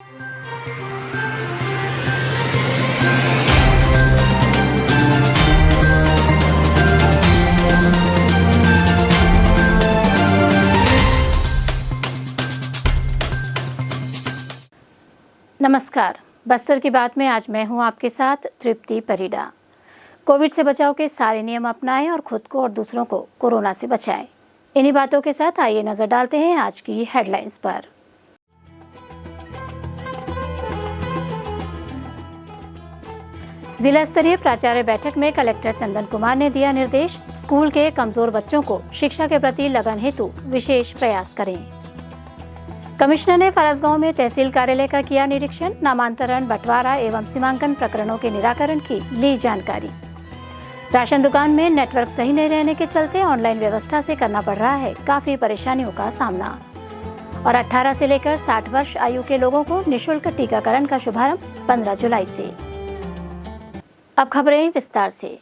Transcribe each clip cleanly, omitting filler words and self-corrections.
नमस्कार, बस्तर की बात में आज मैं हूं आपके साथ तृप्ति परिडा। कोविड से बचाव के सारे नियम अपनाएं और खुद को और दूसरों को कोरोना से बचाएं। इन्हीं बातों के साथ आइए नजर डालते हैं आज की हेडलाइंस पर। जिला स्तरीय प्राचार्य बैठक में कलेक्टर चंदन कुमार ने दिया निर्देश, स्कूल के कमजोर बच्चों को शिक्षा के प्रति लगन हेतु विशेष प्रयास करें। कमिश्नर ने फरसगांव में तहसील कार्यालय का किया निरीक्षण, नामांतरण, बंटवारा एवं सीमांकन प्रकरणों के निराकरण की ली जानकारी। राशन दुकान में नेटवर्क सही नहीं रहने के चलते ऑनलाइन व्यवस्था से करना पड़ रहा है काफी परेशानियों का सामना। और 18 से लेकर 60 वर्ष आयु के लोगों को निःशुल्क टीकाकरण का शुभारंभ 15 जुलाई से। अब खबरें विस्तार से।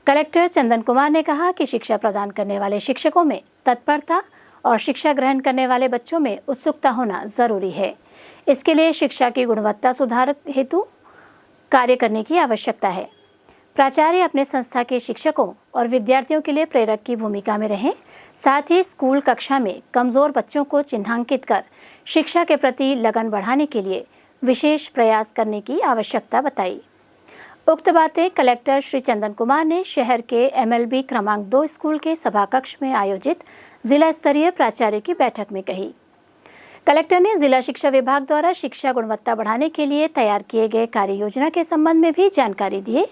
कलेक्टर चंदन कुमार ने कहा कि शिक्षा प्रदान करने वाले शिक्षकों में तत्परता और शिक्षा ग्रहण करने वाले बच्चों में उत्सुकता होना जरूरी है। इसके लिए शिक्षा की गुणवत्ता सुधार हेतु कार्य करने की आवश्यकता है। प्राचार्य अपने संस्था के शिक्षकों और विद्यार्थियों के लिए प्रेरक की भूमिका में रहें। साथ ही स्कूल कक्षा में कमजोर बच्चों को चिन्हांकित कर शिक्षा के प्रति लगन बढ़ाने के लिए विशेष प्रयास करने की आवश्यकता बताई। उक्त बातें कलेक्टर श्री चंदन कुमार ने शहर के MLB क्रमांक 2 स्कूल के सभा कक्ष में आयोजित जिला स्तरीय प्राचार्य की बैठक में कही। कलेक्टर ने जिला शिक्षा विभाग द्वारा शिक्षा गुणवत्ता बढ़ाने के लिए तैयार किए गए कार्य योजना के संबंध में भी जानकारी दी,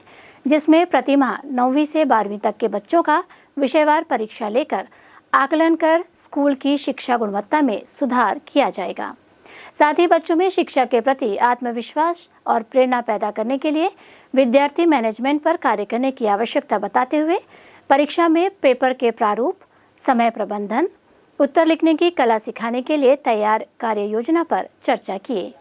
जिसमें प्रतिमाह 9वीं से 12वीं तक के बच्चों का विषयवार परीक्षा लेकर आकलन कर स्कूल की शिक्षा गुणवत्ता में सुधार किया जाएगा। साथ ही बच्चों में शिक्षा के प्रति आत्मविश्वास और प्रेरणा पैदा करने के लिए विद्यार्थी मैनेजमेंट पर कार्य करने की आवश्यकता बताते हुए परीक्षा में पेपर के प्रारूप, समय प्रबंधन, उत्तर लिखने की कला सिखाने के लिए तैयार कार्य योजना पर चर्चा किए।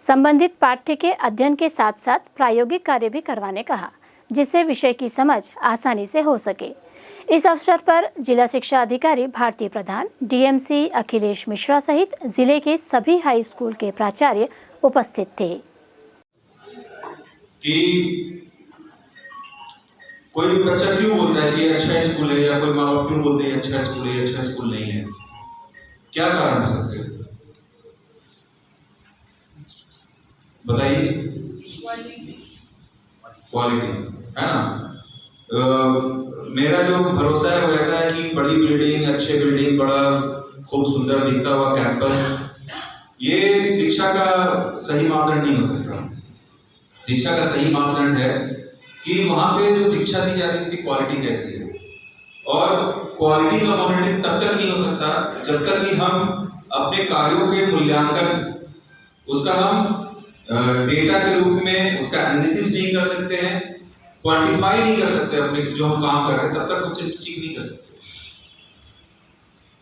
संबंधित पाठ्य के अध्ययन के साथ साथ प्रायोगिक कार्य भी करवाने कहा, जिससे विषय की समझ आसानी से हो सके। इस अवसर पर जिला शिक्षा अधिकारी भारती प्रधान, DMC अखिलेश मिश्रा सहित जिले के सभी हाई स्कूल के प्राचार्य उपस्थित थे। कि कोई बच्चा क्यों बोलता है कि अच्छा स्कूल है, या कोई माँ बाप क्यों बोलते हैं अच्छा स्कूल है, अच्छा स्कूल नहीं है? क्या कारण हो सकते हैं बताइए? क्वालिटी है ना। मेरा जो भरोसा है वो ऐसा है कि बड़ी बिल्डिंग, अच्छे बिल्डिंग, बड़ा खूब सुंदर दिखता हुआ कैंपस, ये शिक्षा का सही मापदंड नहीं हो सकता। शिक्षा का सही मापदंड है कि वहां पे जो शिक्षा दी जाती है उसकी क्वालिटी कैसी है। और क्वालिटी का मॉनिटरिंग तब तक नहीं हो सकता जब तक कि हम अपने कार्यों के मूल्यांकन, उसका हम डेटा के रूप में उसका एनालिसिस नहीं कर सकते हैं, क्वांटिफाई नहीं कर सकते अपने जो हम काम कर रहे हैं, तब तक उसे ठीक नहीं कर सकते।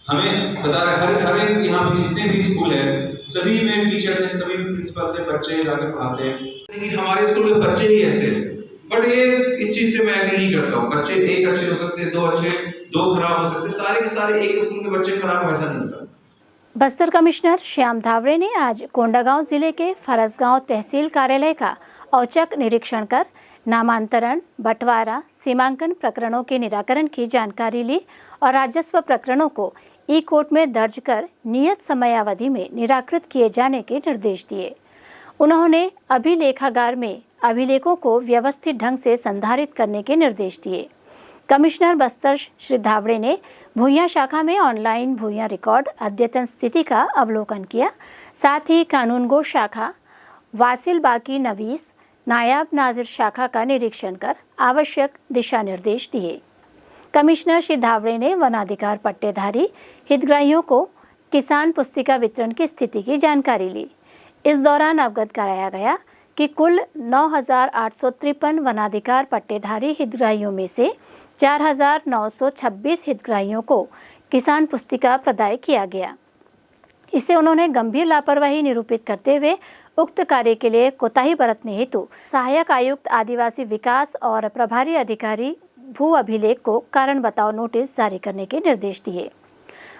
हमें पता है हर एक यहाँ पे जितने भी स्कूल है सभी में टीचर्स हैं, सभी प्रिंसिपल से बच्चे जाकर पढ़ाते हैं, लेकिन हमारे स्कूल के बच्चे ही ऐसे हैं। बट ये इस चीज से मैं एग्री नहीं करता हूँ। बच्चे एक अच्छे हो सकते हैं, 2 अच्छे, 2 खराब हो सकते हैं, सारे के सारे एक स्कूल के बच्चे खराब, ऐसा नहीं होता। बस्तर कमिश्नर श्याम धावड़े ने आज कोंडागांव जिले के फरसगांव तहसील कार्यालय का औचक निरीक्षण कर नामांतरण, बंटवारा, सीमांकन प्रकरणों के निराकरण की जानकारी ली और राजस्व प्रकरणों को ई-कोर्ट में दर्ज कर नियत समयावधि में निराकृत किए जाने के निर्देश दिए। उन्होंने अभिलेखागार में अभिलेखों को व्यवस्थित ढंग से संधारित करने के निर्देश दिए। कमिश्नर बस्तर श्री धावड़े ने भूइयां शाखा में ऑनलाइन भूइयां रिकॉर्ड अद्यतन स्थिति का अवलोकन किया। साथ ही कानूनगो शाखा, वासिल बाकी नवीस, नायब नाजिर शाखा का निरीक्षण कर आवश्यक दिशा निर्देश दिए। कमिश्नर श्री धावड़े ने वनाधिकार पट्टेधारी हितग्राहियों को किसान पुस्तिका वितरण की स्थिति की जानकारी ली। इस दौरान अवगत कराया गया कि कुल 9,853 वनाधिकार पट्टेधारी हितग्राहियों में से 4,926 हितग्राहियों को किसान पुस्तिका प्रदाय किया गया। इसे उन्होंने गंभीर लापरवाही निरूपित करते हुए उक्त कार्य के लिए कोताही बरतने हेतु सहायक आयुक्त आदिवासी विकास और प्रभारी अधिकारी भू अभिलेख को कारण बताओ नोटिस जारी करने के निर्देश दिए।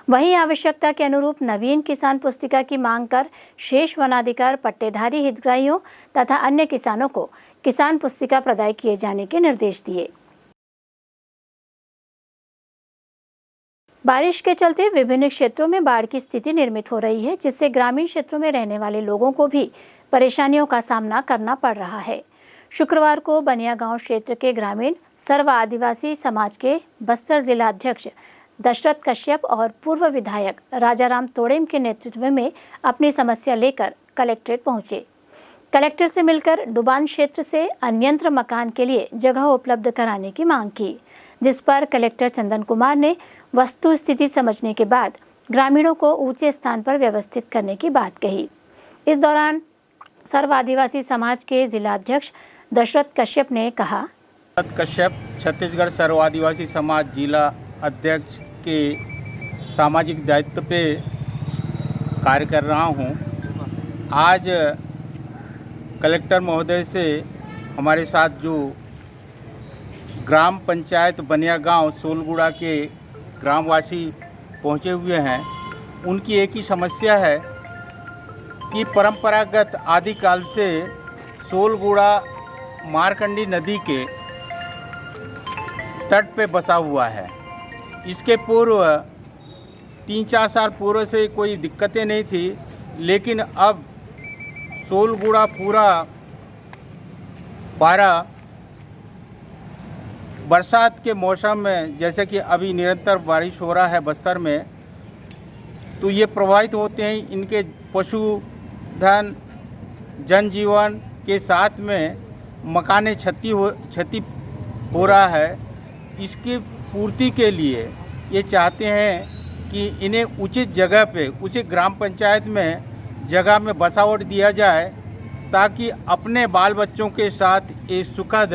वहीं आवश्यकता के अनुरूप नवीन किसान पुस्तिका की मांग कर शेष वनाधिकार पट्टेधारी हितग्राहियों तथा अन्य किसानों को किसान पुस्तिका प्रदाय किए जाने के निर्देश दिए। बारिश के चलते विभिन्न क्षेत्रों में बाढ़ की स्थिति निर्मित हो रही है, जिससे ग्रामीण क्षेत्रों में रहने वाले लोगों को भी परेशानियों का सामना करना पड़ रहा है। शुक्रवार को बनिया गांव क्षेत्र के ग्रामीण सर्व आदिवासी समाज के बस्तर जिला अध्यक्ष दशरथ कश्यप और पूर्व विधायक राजाराम तोड़ेम के नेतृत्व में अपनी समस्या लेकर कलेक्ट्रेट पहुंचे। कलेक्टर से मिलकर डुबान क्षेत्र से अन्यंत्र मकान के लिए जगह उपलब्ध कराने की मांग की, जिस पर कलेक्टर चंदन कुमार ने वस्तु स्थिति समझने के बाद ग्रामीणों को ऊंचे स्थान पर व्यवस्थित करने की बात कही। इस दौरान सर्व आदिवासी समाज के जिला अध्यक्ष दशरथ कश्यप ने कहा, कश्यप छत्तीसगढ़ सर्व आदिवासी समाज जिला अध्यक्ष के सामाजिक दायित्व पे कार्य कर रहा हूँ। आज कलेक्टर महोदय से हमारे साथ जो ग्राम पंचायत बनिया गांव सोलगुड़ा के ग्रामवासी पहुँचे हुए हैं, उनकी एक ही समस्या है कि परंपरागत आदिकाल से सोलगुड़ा मारकंडी नदी के तट पे बसा हुआ है। इसके पूर्व 3-4 साल पूर्व से कोई दिक्कतें नहीं थी, लेकिन अब सोलगुड़ा पूरा पारा बरसात के मौसम में, जैसे कि अभी निरंतर बारिश हो रहा है बस्तर में, तो ये प्रभावित होते हैं। इनके पशुधन जनजीवन के साथ में मकाने क्षति हो रहा है। इसकी पूर्ति के लिए ये चाहते हैं कि इन्हें उचित जगह पे, उसी ग्राम पंचायत में जगह में बसावट दिया जाए, ताकि अपने बाल बच्चों के साथ ये सुखद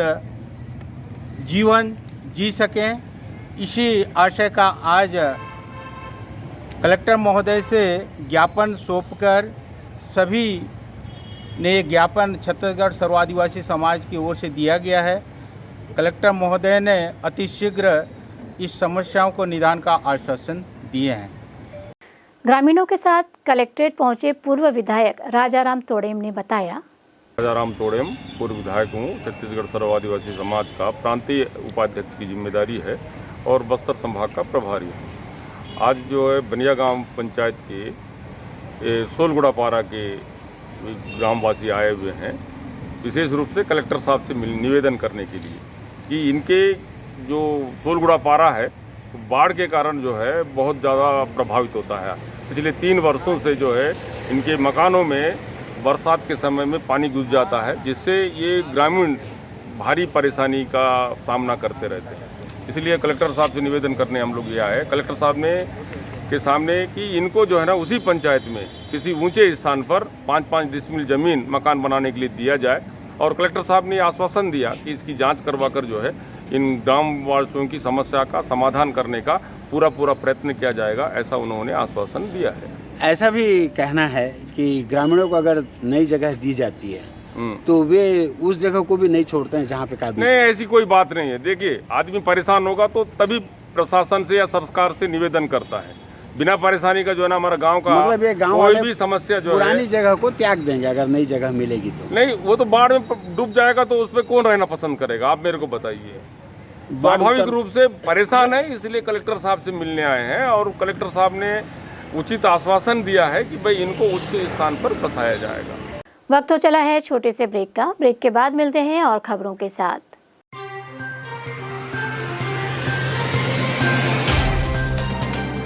जीवन जी सकें। इसी आशय का आज कलेक्टर महोदय से ज्ञापन सौंपकर सभी ने ज्ञापन छत्तीसगढ़ सर्व आदिवासी समाज की ओर से दिया गया है। कलेक्टर महोदय ने अतिशीघ्र इस समस्याओं को निदान का आश्वासन दिए हैं। ग्रामीणों के साथ कलेक्ट्रेट पहुंचे पूर्व विधायक राजाराम तोड़ेम ने बताया, राजाराम तोड़ेम पूर्व विधायक हूँ। छत्तीसगढ़ सर्व आदिवासी समाज का प्रांतीय उपाध्यक्ष की जिम्मेदारी है और बस्तर संभाग का प्रभारी हूँ। आज जो है बनिया गांव पंचायत के सोलगुड़ा पारा के ग्रामवासी आए हुए हैं, विशेष रूप से कलेक्टर साहब से निवेदन करने के लिए कि इनके जो सोलगुड़ा पारा है बाढ़ के कारण जो है बहुत ज़्यादा प्रभावित होता है। पिछले 3 वर्षों से जो है इनके मकानों में बरसात के समय में पानी घुस जाता है, जिससे ये ग्रामीण भारी परेशानी का सामना करते रहते हैं। इसलिए कलेक्टर साहब से निवेदन करने हम लोग ये आए कलेक्टर साहब ने के सामने कि इनको जो है ना उसी पंचायत में किसी ऊंचे स्थान पर 5-5 डिसमिल ज़मीन मकान बनाने के लिए दिया जाए। और कलेक्टर साहब ने आश्वासन दिया कि इसकी जांच करवाकर जो है इन ग्रामवासियों की समस्या का समाधान करने का पूरा प्रयत्न किया जाएगा, ऐसा उन्होंने आश्वासन दिया है। ऐसा भी कहना है कि ग्रामीणों को अगर नई जगह दी जाती है तो वे उस जगह को भी नहीं छोड़ते हैं जहाँ पे काबिल। नहीं, ऐसी कोई बात नहीं है। देखिए, आदमी परेशान होगा तो तभी प्रशासन से या सरकार से निवेदन करता है। बिना परेशानी का जो है ना हमारा गांव का मतलब ये गांव कोई भी समस्या जो पुरानी है जगह को त्याग देंगे अगर नई जगह मिलेगी तो। नहीं, वो तो बाढ़ में डूब जाएगा तो उस पर कौन रहना पसंद करेगा, आप मेरे को बताइए। स्वाभाविक रूप से परेशान है, इसलिए कलेक्टर साहब से मिलने आए हैं और कलेक्टर साहब ने उचित आश्वासन दिया है कि भाई इनको उच्च स्थान पर बसाया जाएगा। वक्त हो चला है छोटे से ब्रेक का। ब्रेक के बाद मिलते हैं और खबरों के साथ।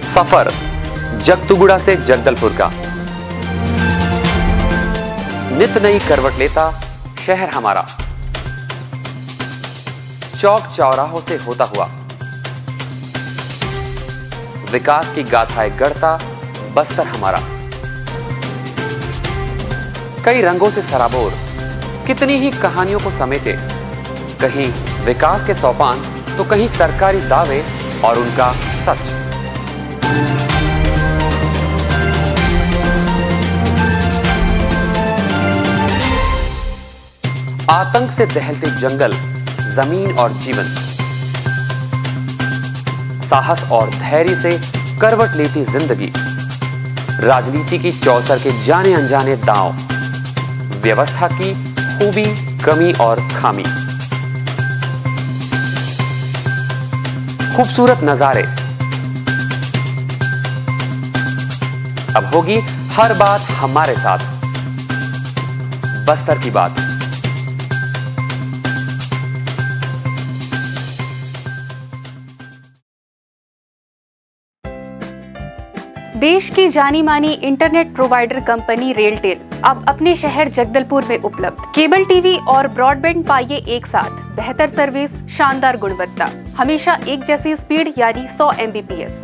सफर जगतुगुड़ा से जगदलपुर का, नित नई करवट लेता शहर हमारा, चौक चौराहों से होता हुआ विकास की गाथाएं गढ़ता बस्तर हमारा। कई रंगों से सराबोर कितनी ही कहानियों को समेटे, कहीं विकास के सोपान तो कहीं सरकारी दावे और उनका सच। आतंक से दहलते जंगल, जमीन और जीवन, साहस और धैर्य से करवट लेती जिंदगी, राजनीति की चौसर के जाने अनजाने दांव, व्यवस्था की खूबी, कमी और खामी, खूबसूरत नजारे। अब होगी हर बात हमारे साथ, बस्तर की बात। देश की जानी मानी इंटरनेट प्रोवाइडर कंपनी रेलटेल अब अपने शहर जगदलपुर में उपलब्ध। केबल टीवी और ब्रॉडबैंड पाइए एक साथ, बेहतर सर्विस, शानदार गुणवत्ता, हमेशा एक जैसी स्पीड यानी 100 Mbps।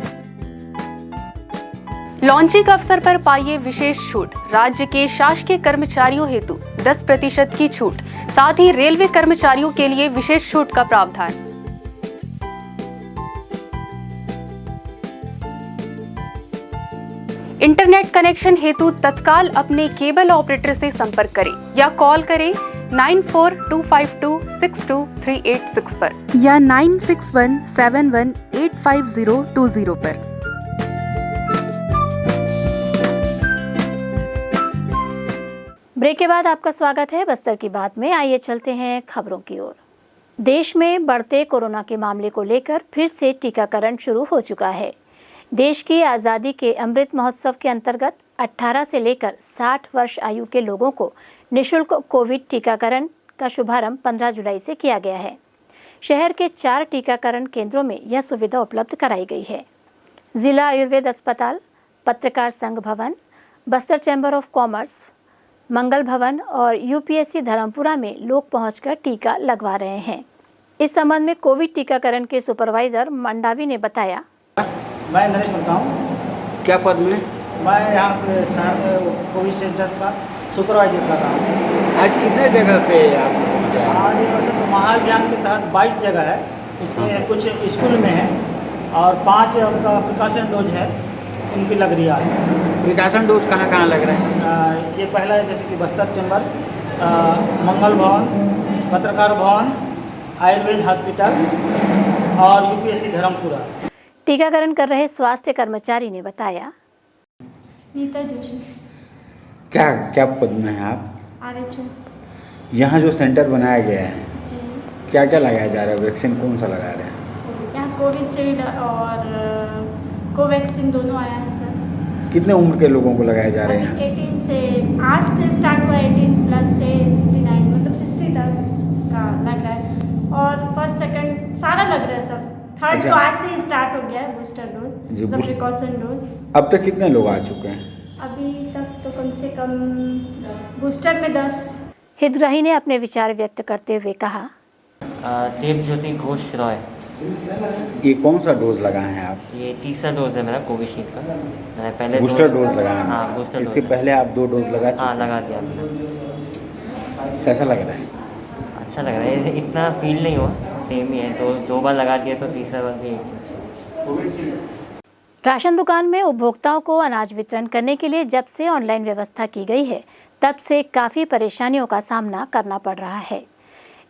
लॉन्चिंग अवसर पर पाइए विशेष छूट, राज्य के शासकीय कर्मचारियों हेतु 10% की छूट, साथ ही रेलवे कर्मचारियों के लिए विशेष छूट का प्रावधान। इंटरनेट कनेक्शन हेतु तत्काल अपने केबल ऑपरेटर से संपर्क करें या कॉल करें 9425262386 पर या 9617185020 पर। ब्रेक के बाद आपका स्वागत है बस्तर की बात में। आइए चलते हैं खबरों की ओर। देश में बढ़ते कोरोना के मामले को लेकर फिर से टीकाकरण शुरू हो चुका है। देश की आज़ादी के अमृत महोत्सव के अंतर्गत 18 से लेकर 60 वर्ष आयु के लोगों को निःशुल्क कोविड टीकाकरण का शुभारंभ 15 जुलाई से किया गया है। शहर के 4 टीकाकरण केंद्रों में यह सुविधा उपलब्ध कराई गई है। जिला आयुर्वेद अस्पताल, पत्रकार संघ भवन, बस्तर चैम्बर ऑफ कॉमर्स, मंगल भवन और UPSC धर्मपुरा में लोग पहुंचकर टीका लगवा रहे हैं। इस संबंध में कोविड टीकाकरण के सुपरवाइजर मंडावी ने बताया। मैं नरेश बोलता हूँ। क्या पद में? मैं यहाँ पे शहर में कोविड सेंटर का सुपरवाइजर कर रहा हूँ। आज कितने जगह पे आप पहुँचे? आज वैसे तो महाअभियान के तहत 22 जगह है, उसमें कुछ स्कूल में है और 5 उनका प्रिकॉशन डोज है, उनकी लग रही है आज। प्रिकॉशन डोज कहाँ कहाँ लग रहा है? ये पहला है जैसे कि बस्तर चैम्बर्स, मंगल भवन, पत्रकार भवन, आयुर्वेद हॉस्पिटल और UPSC धर्मपुरा। टीकाकरण कर रहे स्वास्थ्य कर्मचारी ने बताया। नीता जोशी। क्या क्या पद में है आप? RH। यहाँ जो सेंटर बनाया गया है, जी। क्या क्या लगाया जा रहा है? वैक्सीन कौन सा लगा रहे हैं? यहाँ कोविशील्ड और कोवैक्सीन दोनों आया है सर। कितने उम्र के लोगों को लगाए जा रहे हैं? 18 से आज से स्टार्ट हुआ, 18 प्लस से 59 मतलब 60 तक का लग रहा है और फर्स्ट सेकंड सारा लग रहा है सर। थर्ड अच्छा। तो आज से स्टार्ट हो गया है बूस्टर डोज, मतलब प्रिकॉशन डोज। अब तक कितने लोग आ चुके हैं? अभी तक तो कम से कम बूस्टर में 10। हितग्राही ने अपने विचार व्यक्त करते हुए कहा। देवज्योति घोष रॉय। ये कौन सा डोज लगाए हैं आप? ये तीसरा डोज है मेरा कोविशील्ड का। मैंने पहले बूस्टर डोज लगाया है? हाँ, बूस्टर इसके डोज पहले आप 2 डोज लगा चुके? हाँ, लगा दिया। कैसा लग रहा है? अच्छा लग रहा है, इतना फील नहीं हुआ, सेम ही है। तो 2 बार लगा दिया तो तीसरा बार भी। राशन दुकान में उपभोक्ताओं को अनाज वितरण करने के लिए जब से ऑनलाइन व्यवस्था की गई है, तब से काफ़ी परेशानियों का सामना करना पड़ रहा है।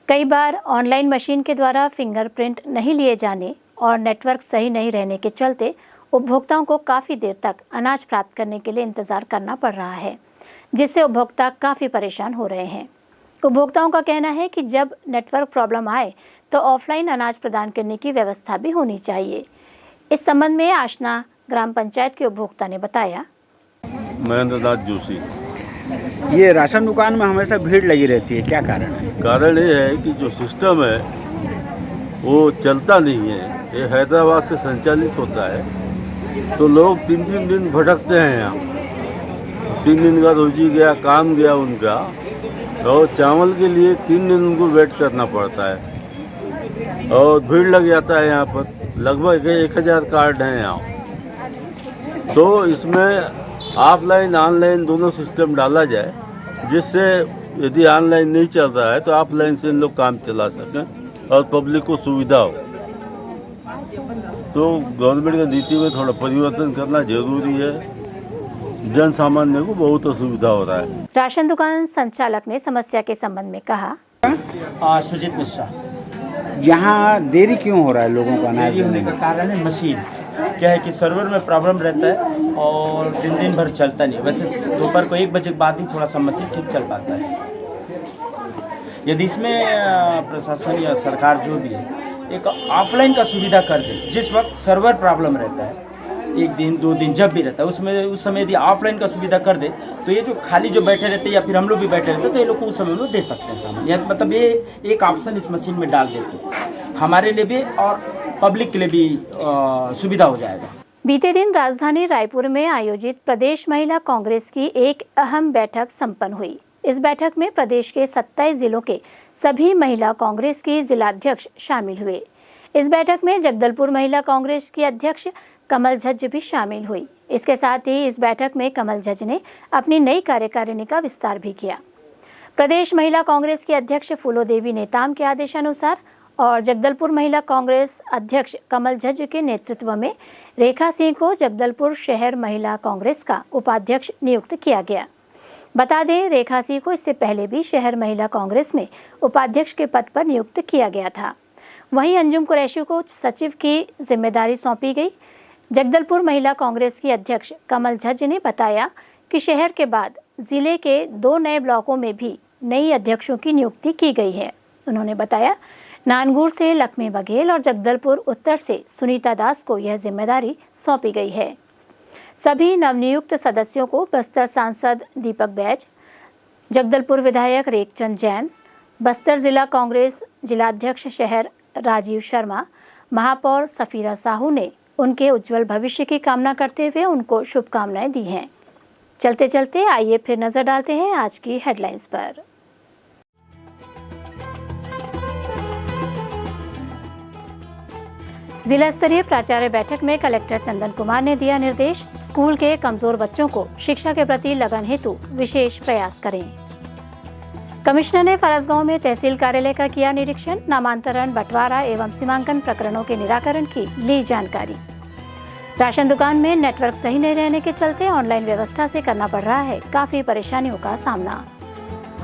कई बार ऑनलाइन मशीन के द्वारा फिंगरप्रिंट नहीं लिए जाने और नेटवर्क सही नहीं रहने के चलते उपभोक्ताओं को काफ़ी देर तक अनाज प्राप्त करने के लिए इंतज़ार करना पड़ रहा है, जिससे उपभोक्ता काफ़ी परेशान हो रहे हैं। उपभोक्ताओं का कहना है कि जब नेटवर्क प्रॉब्लम आए तो ऑफलाइन अनाज प्रदान करने की व्यवस्था भी होनी चाहिए। इस संबंध में आशना ग्राम पंचायत के उपभोक्ता ने बताया। महेंद्र नाथ जोशी। ये राशन दुकान में हमेशा भीड़ लगी रहती है, क्या कारण है? कारण ये है कि जो सिस्टम है वो चलता नहीं है। ये हैदराबाद से संचालित होता है, तो लोग 3-3 दिन भटकते हैं यहाँ। 3 दिन का रोजी गया, काम गया उनका, और चावल के लिए 3 दिन उनको वेट करना पड़ता है और भीड़ लग जाता है यहाँ पर। लगभग 1000 कार्ड हैं यहाँ। तो इसमें ऑफलाइन ऑनलाइन दोनों सिस्टम डाला जाए, जिससे यदि ऑनलाइन नहीं चल रहा है तो ऑफलाइन से लोग काम चला सकें और पब्लिक को सुविधा हो। तो गवर्नमेंट की नीति में थोड़ा परिवर्तन करना जरूरी है, जन सामान्य को बहुत असुविधा हो रहा है। राशन दुकान संचालक ने समस्या के संबंध में कहा। सुजीत मिश्रा। यहाँ देरी क्यों हो रहा है लोगों को अनाज देरी होने देने का में? कारण है मशीन क्या है कि सर्वर में प्रॉब्लम रहता है और दिन भर चलता नहीं। वैसे दोपहर को 1 बजे के बाद ही थोड़ा सा मशीन ठीक चल पाता है। यदि इसमें प्रशासन या सरकार जो भी है एक ऑफलाइन का सुविधा कर दे, जिस वक्त सर्वर प्रॉब्लम रहता है 1 दिन 2 दिन जब भी रहता है उस समय यदि ऑफलाइन का सुविधा कर दे तो ये जो खाली जो बैठे रहते हैं या फिर हम लोग भी बैठे रहते हैं तो ये लोग को उस समय लोग दे सकते हैं सामान। या मतलब ये एक ऑप्शन इस मशीन में डाल देते हमारे लिए भी और पब्लिक के लिए भी सुविधा हो जाएगा। बीते दिन राजधानी रायपुर में आयोजित प्रदेश महिला कांग्रेस की एक अहम बैठक संपन्न हुई। इस बैठक में प्रदेश के 27 जिलों के सभी महिला कांग्रेस की जिलाध्यक्ष शामिल हुए। इस बैठक में जगदलपुर महिला कांग्रेस की अध्यक्ष कमल झज्ज भी शामिल हुई। इसके साथ ही इस बैठक में कमल झज्ज ने अपनी नई कार्यकारिणी का विस्तार भी किया। प्रदेश महिला कांग्रेस की अध्यक्ष फूलो देवी नेताम के आदेशानुसार और जगदलपुर महिला कांग्रेस अध्यक्ष कमल झज्ज के नेतृत्व में रेखा सिंह को जगदलपुर शहर महिला कांग्रेस का उपाध्यक्ष नियुक्त किया गया। बता दें, रेखा सिंह को इससे पहले भी शहर महिला कांग्रेस में उपाध्यक्ष के पद पर नियुक्त किया गया था। वहीं अंजुम कुरैशी को सचिव की जिम्मेदारी सौंपी गई। जगदलपुर महिला कांग्रेस की अध्यक्ष कमल झज्ज ने बताया कि शहर के बाद जिले के 2 नए ब्लॉकों में भी नई अध्यक्षों की नियुक्ति की गई है। उन्होंने बताया, नानगुर से लक्ष्मी बघेल और जगदलपुर उत्तर से सुनीता दास को यह जिम्मेदारी सौंपी गई है। सभी नवनियुक्त सदस्यों को बस्तर सांसद दीपक बैज, जगदलपुर विधायक रेखचंद जैन, बस्तर जिला कांग्रेस जिलाध्यक्ष शहर राजीव शर्मा, महापौर सफीरा साहू ने उनके उज्जवल भविष्य की कामना करते हुए उनको शुभकामनाएं दी हैं। चलते चलते आइए फिर नजर डालते हैं आज की हेडलाइंस पर। जिला स्तरीय प्राचार्य बैठक में कलेक्टर चंदन कुमार ने दिया निर्देश, स्कूल के कमजोर बच्चों को शिक्षा के प्रति लगन हेतु विशेष प्रयास करें। कमिश्नर ने फरसगांव में तहसील कार्यालय का किया निरीक्षण, नामांतरण, बंटवारा एवं सीमांकन प्रकरणों के निराकरण की ली जानकारी। राशन दुकान में नेटवर्क सही नहीं रहने के चलते ऑनलाइन व्यवस्था से करना पड़ रहा है काफी परेशानियों का सामना।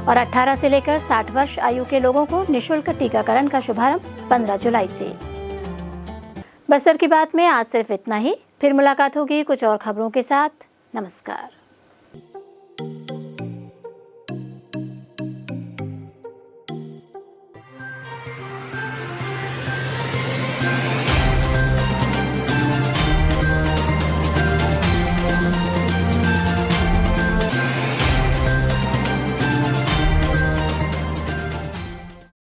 और 18 से लेकर 60 वर्ष आयु के लोगों को निःशुल्क टीकाकरण का शुभारंभ 15 जुलाई से। बस्तर की बात में आज सिर्फ इतना ही। फिर मुलाकात होगी कुछ और खबरों के साथ। नमस्कार।